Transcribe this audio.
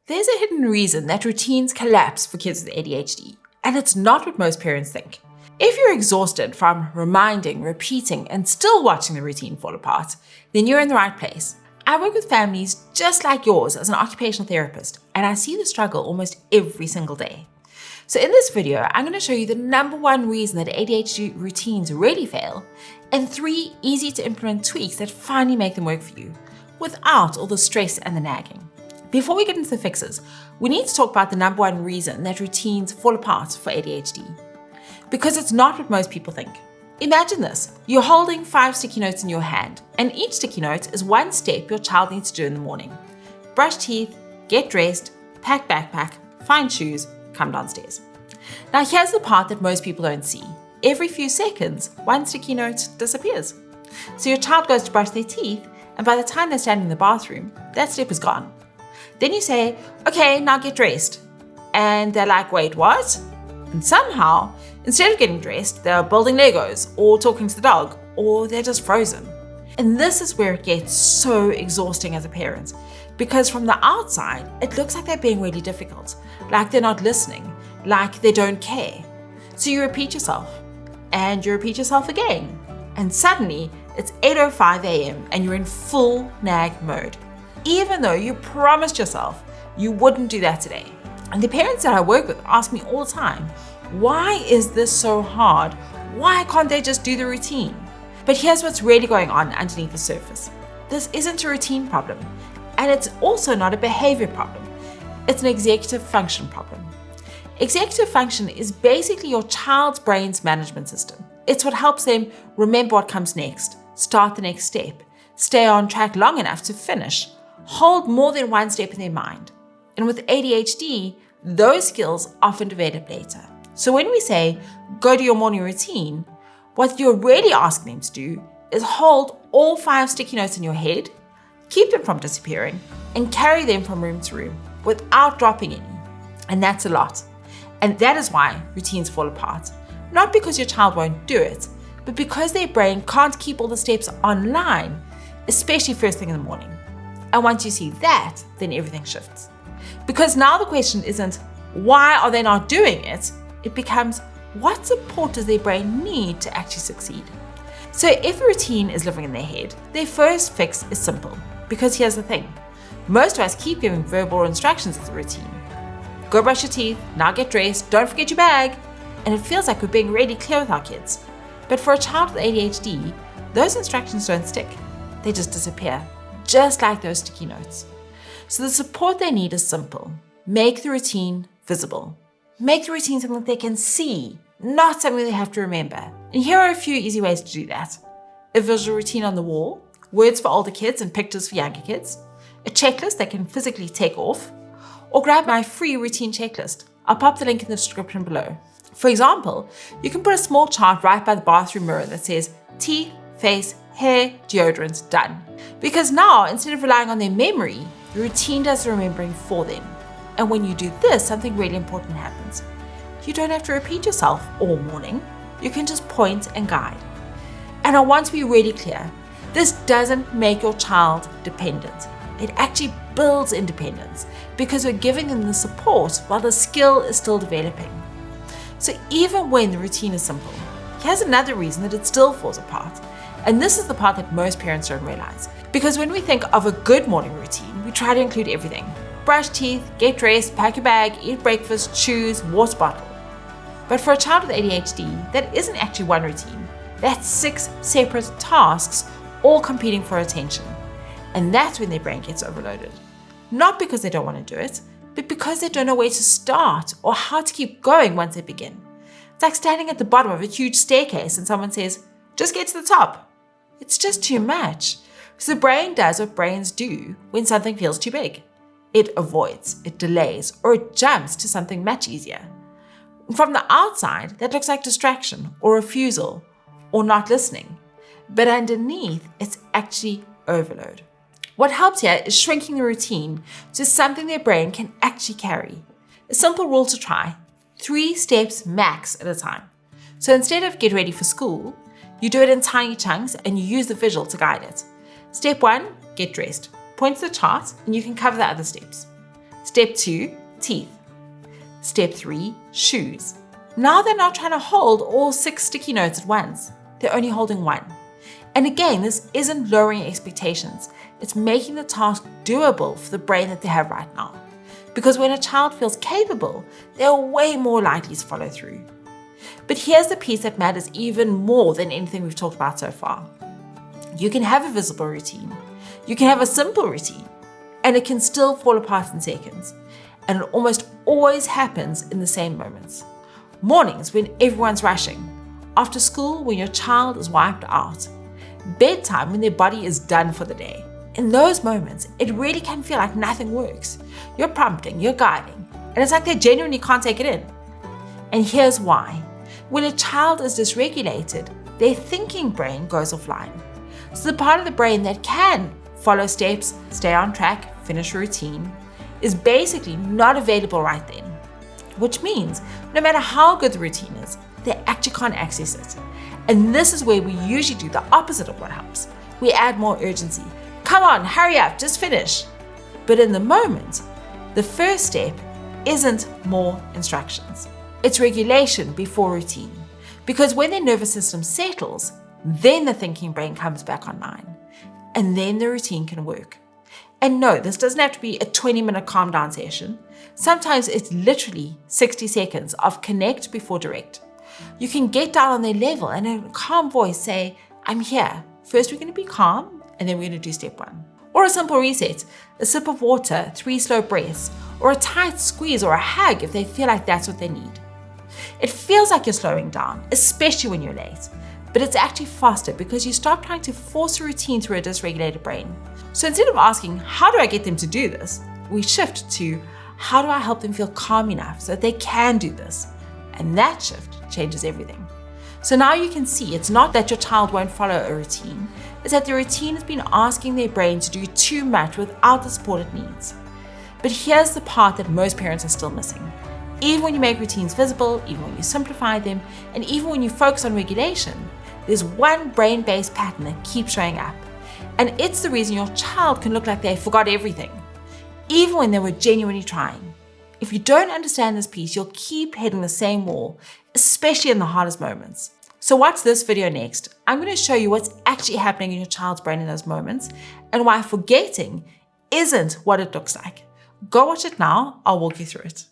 There's a hidden reason that routines collapse for kids with ADHD, and it's not what most parents think. If you're exhausted from reminding, repeating, and still watching the routine fall apart, then you're in the right place. I work with families just like yours as an occupational therapist, and I see the struggle almost every single day. So in this video, I'm going to show you the number one reason that ADHD routines really fail, and 3 easy to implement tweaks that finally make them work for you, without all the stress and the nagging. Before we get into the fixes, we need to talk about the number one reason that routines fall apart for ADHD. Because it's not what most people think. Imagine this, you're holding 5 sticky notes in your hand, and each sticky note is one step your child needs to do in the morning. Brush teeth, get dressed, pack backpack, find shoes, come downstairs. Now here's the part that most people don't see. Every few seconds, one sticky note disappears. So your child goes to brush their teeth, and by the time they're standing in the bathroom, that step is gone. Then you say, okay, now get dressed. And they're like, wait, what? And somehow, instead of getting dressed, they're building Legos or talking to the dog, or they're just frozen. And this is where it gets so exhausting as a parent, because from the outside, it looks like they're being really difficult, like they're not listening, like they don't care. So you repeat yourself, and you repeat yourself again. And suddenly, it's 8:05 a.m. and you're in full nag mode, even though you promised yourself you wouldn't do that today. And the parents that I work with ask me all the time, why is this so hard? Why can't they just do the routine? But here's what's really going on underneath the surface. This isn't a routine problem, and it's also not a behavior problem. It's an executive function problem. Executive function is basically your child's brain's management system. It's what helps them remember what comes next, start the next step, stay on track long enough to finish, hold more than one step in their mind. And with ADHD, those skills often develop later. So when we say, go do your morning routine, what you're really asking them to do is hold all 5 sticky notes in your head, keep them from disappearing, and carry them from room to room without dropping any. And that's a lot. And that is why routines fall apart. Not because your child won't do it, but because their brain can't keep all the steps online, especially first thing in the morning. And once you see that, then everything shifts. Because now the question isn't, why are they not doing it? It becomes, what support does their brain need to actually succeed? So if a routine is living in their head, their first fix is simple. Because here's the thing, most of us keep giving verbal instructions as a routine. Go brush your teeth, now get dressed, don't forget your bag. And it feels like we're being really clear with our kids. But for a child with ADHD, those instructions don't stick. They just disappear, just like those sticky notes. So the support they need is simple. Make the routine visible. Make the routine something they can see, not something they have to remember. And here are a few easy ways to do that. A visual routine on the wall, words for older kids and pictures for younger kids, a checklist they can physically take off, or grab my free routine checklist. I'll pop the link in the description below. For example, you can put a small chart right by the bathroom mirror that says teeth, face, hair, deodorant, done. Because now, instead of relying on their memory, the routine does the remembering for them. And when you do this, something really important happens. You don't have to repeat yourself all morning. You can just point and guide. And I want to be really clear, this doesn't make your child dependent. It actually builds independence because we're giving them the support while the skill is still developing. So even when the routine is simple, here's another reason that it still falls apart. And this is the part that most parents don't realize. Because when we think of a good morning routine, we try to include everything. Brush teeth, get dressed, pack your bag, eat breakfast, shoes, water bottle. But for a child with ADHD, that isn't actually one routine. That's 6 separate tasks, all competing for attention. And that's when their brain gets overloaded. Not because they don't want to do it, but because they don't know where to start or how to keep going once they begin. It's like standing at the bottom of a huge staircase and someone says, just get to the top. It's just too much. So the brain does what brains do when something feels too big. It avoids, it delays, or it jumps to something much easier. From the outside, that looks like distraction or refusal or not listening. But underneath, it's actually overload. What helps here is shrinking the routine to something their brain can actually carry. A simple rule to try, 3 steps max at a time. So instead of get ready for school, you do it in tiny chunks and you use the visual to guide it. Step 1, get dressed. Point to the chart and you can cover the other steps. Step 2, teeth. Step 3, shoes. Now they're not trying to hold all 6 sticky notes at once. They're only holding one. And again, this isn't lowering expectations. It's making the task doable for the brain that they have right now. Because when a child feels capable, they're way more likely to follow through. But here's the piece that matters even more than anything we've talked about so far. You can have a visible routine. You can have a simple routine. And it can still fall apart in seconds. And it almost always happens in the same moments. Mornings when everyone's rushing. After school when your child is wiped out. Bedtime when their body is done for the day. In those moments, it really can feel like nothing works. You're prompting, you're guiding, and it's like they genuinely can't take it in. And here's why. When a child is dysregulated, their thinking brain goes offline. So the part of the brain that can follow steps, stay on track, finish a routine, is basically not available right then. Which means no matter how good the routine is, they actually can't access it. And this is where we usually do the opposite of what helps. We add more urgency. Come on, hurry up, just finish. But in the moment, the first step isn't more instructions. It's regulation before routine. Because when their nervous system settles, then the thinking brain comes back online. And then the routine can work. And no, this doesn't have to be a 20-minute calm down session. Sometimes it's literally 60 seconds of connect before direct. You can get down on their level and in a calm voice say, I'm here. First we're going to be calm and then we're going to do step 1. Or a simple reset, a sip of water, 3 slow breaths, or a tight squeeze or a hug if they feel like that's what they need. It feels like you're slowing down, especially when you're late, but it's actually faster because you stop trying to force a routine through a dysregulated brain. So instead of asking, how do I get them to do this? We shift to, how do I help them feel calm enough so that they can do this? And that shift changes everything. So now you can see it's not that your child won't follow a routine, it's that the routine has been asking their brain to do too much without the support it needs. But here's the part that most parents are still missing. Even when you make routines visible, even when you simplify them, and even when you focus on regulation, there's one brain-based pattern that keeps showing up. And it's the reason your child can look like they forgot everything, even when they were genuinely trying. If you don't understand this piece, you'll keep hitting the same wall, especially in the hardest moments. So watch this video next. I'm going to show you what's actually happening in your child's brain in those moments and why forgetting isn't what it looks like. Go watch it now. I'll walk you through it.